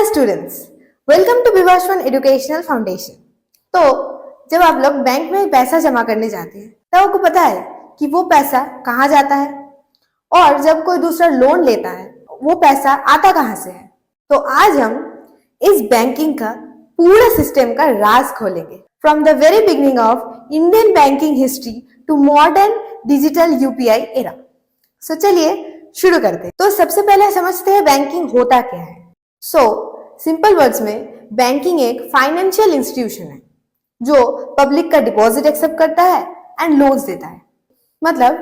Students, welcome to Vibhaswan educational foundation. तो जब आप लोग बैंक में पैसा जमा करने जाते हैं तब आपको पता है कि वो पैसा कहाँ जाता है, और जब कोई दूसरा लोन लेता है वो पैसा आता कहाँ से है। तो आज हम इस बैंकिंग का पूरा सिस्टम का राज खोलेंगे, from the very beginning of Indian banking history to modern digital UPI era. So चलिए शुरू करते हैं। तो सबसे पहले समझते हैं बैंकिंग होता क्या है। सिंपल वर्ड्स में बैंकिंग एक फाइनेंशियल इंस्टीट्यूशन है जो पब्लिक का डिपॉजिट एक्सेप्ट करता है एंड लोन्स देता है। मतलब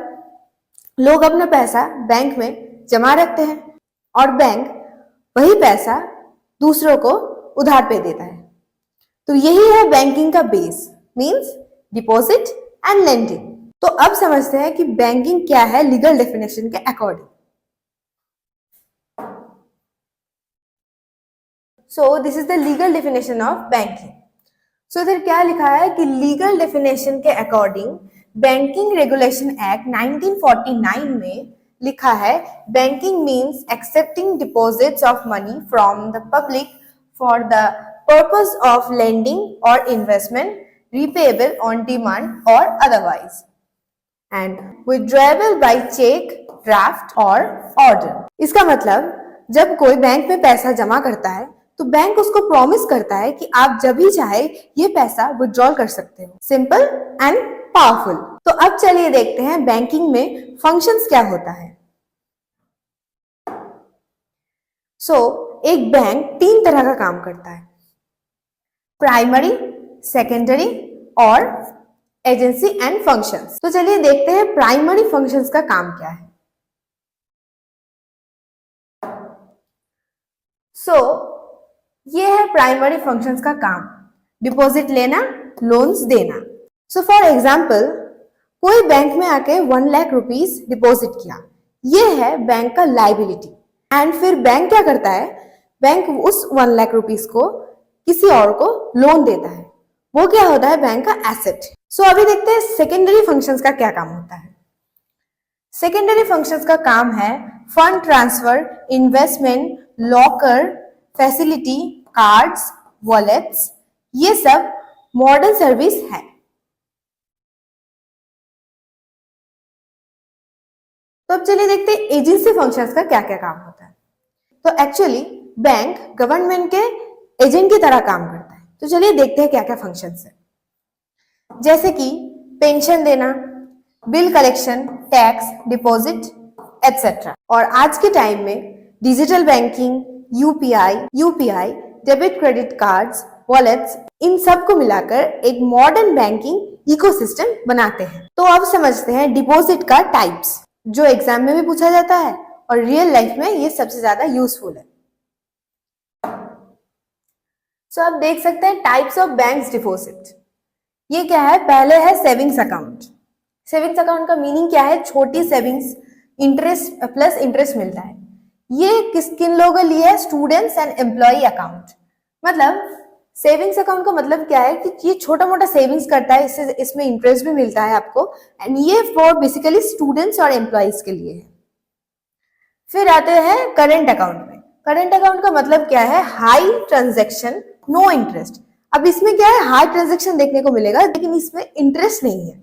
लोग अपना पैसा बैंक में जमा रखते हैं और बैंक वही पैसा दूसरों को उधार पे देता है। तो यही है बैंकिंग का base, means deposit and lending. तो अब समझते हैं कि बैंकिंग क्या है लीगल डेफिनेशन के according. So this is the legal definition of banking. So इधर क्या लिखा है कि लीगल डेफिनेशन के अकॉर्डिंग बैंकिंग रेगुलेशन एक्ट 1949 में लिखा है banking means accepting deposits of money from the public for the purpose of lending और investment, repayable on demand or otherwise, and withdrawable by check, draft और order. इसका मतलब जब कोई बैंक में पैसा जमा करता है तो बैंक उसको प्रॉमिस करता है कि आप जब भी चाहे ये पैसा विड्रॉल कर सकते हो। Simple and powerful. तो अब चलिए देखते हैं बैंकिंग में फंक्शंस क्या होता है। एक बैंक 3 तरह का काम करता है, प्राइमरी, सेकेंडरी और एजेंसी एंड फंक्शंस। तो चलिए देखते हैं प्राइमरी फंक्शंस का काम क्या है। ये है प्राइमरी फंक्शंस का काम, डिपॉजिट लेना, लोन्स देना। फॉर एग्जाम्पल कोई बैंक में आके 1 लाख रुपीस डिपॉजिट किया, ये है बैंक का लाइबिलिटी। एंड फिर बैंक क्या करता है, बैंक उस 1 लाख रुपीस को किसी और को लोन देता है, वो क्या होता है बैंक का एसेट। अभी देखते हैं सेकेंडरी फंक्शंस का क्या काम होता है। सेकेंडरी फंक्शंस का काम है fund transfer, investment, locker facility, cards, wallets, ये सब मॉडर्न सर्विस है। तो अब चलिए देखते हैं एजेंसी फंक्शंस का क्या क्या काम होता है। तो एक्चुअली बैंक गवर्नमेंट के एजेंट की तरह काम करता है। तो चलिए देखते हैं क्या क्या फंक्शंस है, जैसे कि पेंशन देना, bill collection, tax, deposit etcetera. और आज के टाइम में digital banking, UPI, debit credit cards, wallets, इन सब को मिलाकर एक मॉडर्न बैंकिंग इकोसिस्टम बनाते हैं। तो अब समझते हैं डिपॉजिट का टाइप्स, जो एग्जाम में भी पूछा जाता है और रियल लाइफ में ये सबसे ज्यादा यूजफुल है। अब देख सकते हैं टाइप्स ऑफ बैंक्स डिपॉजिट। ये क्या है, पहले है सेविंग्स अकाउंट। सेविंग्स अकाउंट का मीनिंग क्या है, छोटी सेविंग्स, इंटरेस्ट प्लस इंटरेस्ट मिलता है। ये किन लोगों के लिए है, स्टूडेंट्स एंड एम्प्लॉय अकाउंट। मतलब सेविंग्स अकाउंट का मतलब क्या है कि ये छोटा मोटा सेविंग्स करता है, इसमें इंटरेस्ट भी मिलता है आपको, एंड ये फॉर बेसिकली स्टूडेंट्स और एम्प्लॉयज के लिए है। फिर आते हैं करंट अकाउंट में। करंट अकाउंट का मतलब क्या है, हाई ट्रांजेक्शन, नो इंटरेस्ट। अब इसमें क्या है, हाई ट्रांजेक्शन देखने को मिलेगा लेकिन इसमें इंटरेस्ट नहीं है।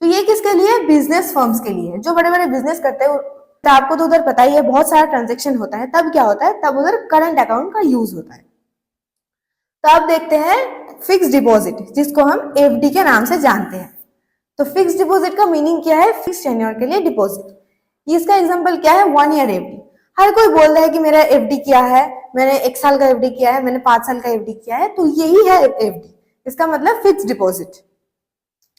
तो ये किसके लिए, बिजनेस फर्म्स के लिए, जो बड़े बड़े बिजनेस करते हैं। तो आपको तो उधर पता ही है बहुत सारा ट्रांजेक्शन होता है, तब क्या होता है, तब उधर करंट अकाउंट का यूज होता है। तो अब देखते हैं फिक्स डिपॉजिट, जिसको हम एफडी के नाम से जानते हैं। तो फिक्स डिपॉजिट का मीनिंग क्या है, फिक्स टेन्योर के लिए डिपॉजिट। इसका एग्जांपल क्या है, 1 ईयर एफडी। हर कोई बोल रहा है कि मेरा एफडी किया है, मैंने 1 साल का एफडी किया है, मैंने 5 साल का एफडी किया है, तो यही है एफडी, इसका मतलब फिक्स डिपॉजिट।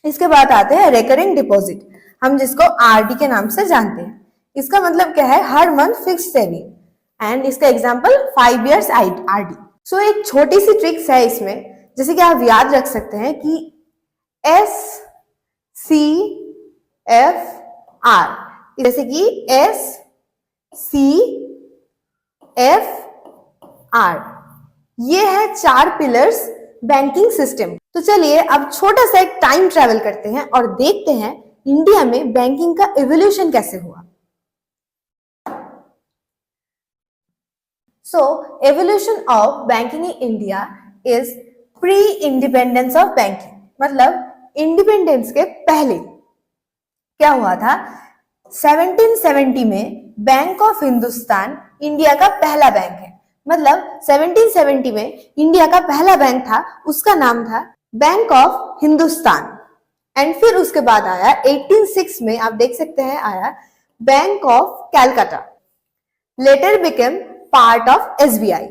इसके बाद आते हैं रिकरिंग डिपॉजिट, हम जिसको आरडी के नाम से जानते हैं। इसका मतलब क्या है, हर मंथ फिक्स सेविंग, एंड इसका एग्जांपल 5 इयर्स आरडी। एक छोटी सी ट्रिक्स है इसमें, जैसे कि आप याद रख सकते हैं कि SCFR, जैसे कि SCFR, ये है 4 पिलर्स बैंकिंग सिस्टम। तो चलिए अब छोटा सा एक टाइम ट्रैवल करते हैं और देखते हैं इंडिया में बैंकिंग का इवोल्यूशन कैसे हुआ। So, evolution of banking in India is pre-independence of banking. मतलब इंडिपेंडेंस के पहले क्या हुआ था, 1770 में बैंक ऑफ हिंदुस्तान इंडिया का पहला बैंक है। मतलब 1770 में इंडिया का पहला बैंक था, उसका नाम था बैंक ऑफ हिंदुस्तान। एंड फिर उसके बाद आया 1806 में, आप देख सकते हैं, आया bank of Calcutta, letter became part of SBI.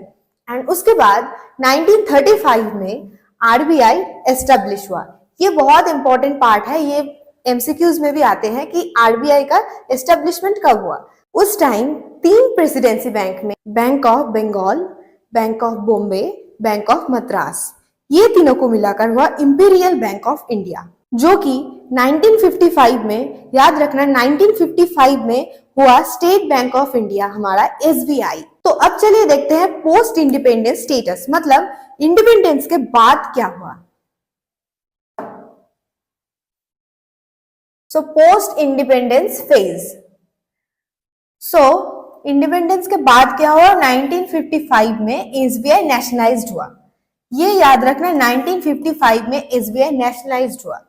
And उसके बाद 1935 में आरबीआई एस्टेब्लिश हुआ। ये बहुत इंपॉर्टेंट पार्ट है, ये एमसीक्यूज में भी आते हैं कि आरबीआई का एस्टेब्लिशमेंट कब हुआ। उस टाइम 3 प्रेसिडेंसी बैंक में, bank of Bengal, bank of Bombay, bank of Madras, ये तीनों को मिलाकर हुआ इंपीरियल बैंक ऑफ इंडिया, जो कि 1955 में, याद रखना 1955 में हुआ स्टेट बैंक ऑफ इंडिया, हमारा एसबीआई। तो अब चलिए देखते हैं पोस्ट इंडिपेंडेंस स्टेटस, मतलब इंडिपेंडेंस के बाद क्या हुआ। So post independence phase. So independence के बाद क्या हुआ, 1955 में एसबीआई नेशनलाइज्ड हुआ। ये याद रखना 1955 में एसबीआई नेशनलाइज्ड हुआ।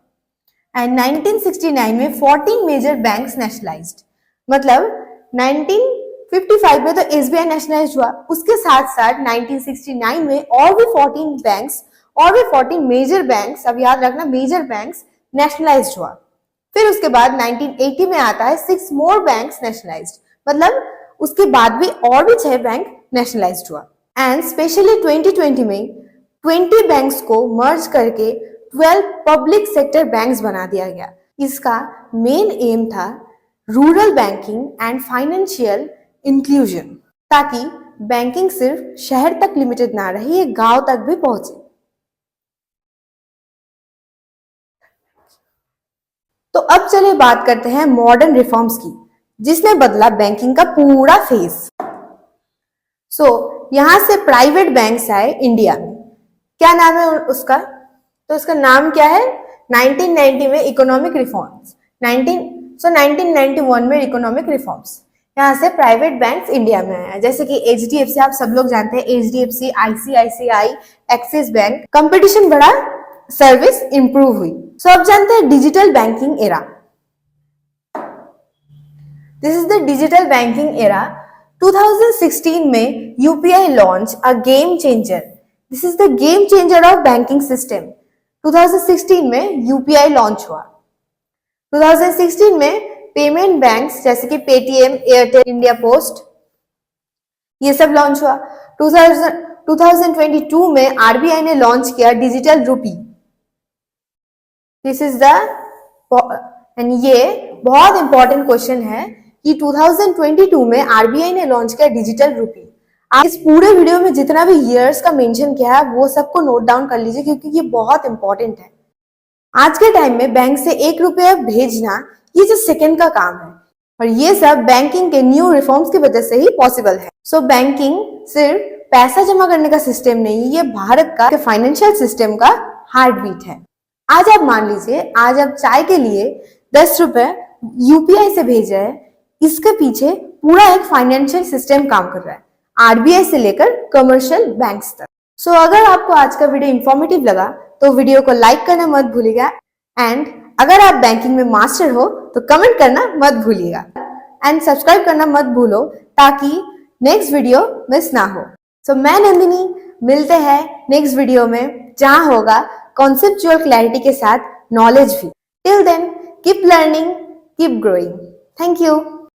एंड 1969 में 14 मेजर बैंक्स नेशनलाइज्ड। मतलब 1955 में तो एसबीआई नेशनलाइज्ड हुआ, उसके साथ साथ 1969 में और भी 14 बैंक्स और भी 14 मेजर बैंक्स, अब याद रखना मेजर बैंक्स नेशनलाइज्ड हुआ। फिर उसके बाद 1980 में आता है 6 मोर बैंक्स नेशनलाइज्ड, मतलब उसके बाद भी और भी 6 बैंक नेशनलाइज्ड हुआ। एंड स्पेशली 2020 में 20 बैंक्स को मर्ज करके 12 पब्लिक सेक्टर बैंक्स बना दिया गया। इसका मेन एम था rural banking and financial inclusion, ताकि बैंकिंग सिर्फ शहर तक लिमिटेड ना रहे, ये गांव तक भी पहुंचे। तो अब चलिए बात करते हैं मॉडर्न रिफॉर्म्स की, जिसने बदला बैंकिंग का पूरा फेस। सो यहां से प्राइवेट बैंक्स आए इंडिया में। क्या नाम है उसका? तो उसका नाम क्या है? 1990 में इकोनॉमिक रिफॉर्म्स, 1991 में इकोनॉमिक रिफॉर्म्स, यहाँ से प्राइवेट बैंक्स इंडिया में आया। जैसे कि एचडीएफसी, आप सब लोग जानते हैं, HDFC, ICICI, axis bank, competition बढ़ा, सर्विस इंप्रूव हुई। सो अब जानते हैं digital banking era. This is the digital banking era. 2016 में UPI launch a game changer. This is the game changer of banking system. 2016 में यूपीआई लॉन्च हुआ। 2016 में payment banks जैसे कि पेटीएम, एयरटेल, इंडिया पोस्ट, ये सब लॉन्च हुआ। 2022 में आरबीआई ने लॉन्च किया डिजिटल रूपी। दिस इज द, एंड ये बहुत इंपॉर्टेंट क्वेश्चन है कि 2022 में आरबीआई ने लॉन्च किया डिजिटल रूपी। आप इस पूरे वीडियो में जितना भी ईयर्स का मेंशन किया है वो सबको नोट डाउन कर लीजिए, क्योंकि ये बहुत इंपॉर्टेंट है। आज के टाइम में बैंक से 1 रुपया भेजना ये जो सेकंड का काम है, और ये सब बैंकिंग के न्यू रिफॉर्म्स की वजह से ही पॉसिबल है। सो बैंकिंग सिर्फ पैसा जमा करने का सिस्टम नहीं, ये भारत का फाइनेंशियल सिस्टम का हार्ट बीट है। आज आप मान लीजिए, आज आप चाय के लिए 10 रुपए यूपीआई से भेज रहे हैं, इसके पीछे पूरा एक फाइनेंशियल सिस्टम काम कर रहा है, आरबीआई से लेकर कमर्शियल बैंक्स तक। सो अगर आपको आज का वीडियो इंफॉर्मेटिव लगा तो वीडियो को लाइक करना मत भूलिएगा, एंड अगर आप बैंकिंग में मास्टर हो तो कमेंट करना मत भूलिएगा, एंड सब्सक्राइब करना मत भूलो ताकि नेक्स्ट वीडियो मिस ना हो। सो मैं नंदिनी, मिलते हैं नेक्स्ट वीडियो में, जहां होगा कॉन्सेप्चुअल क्लैरिटी के साथ नॉलेज भी। Till then keep learning, keep growing. Thank you.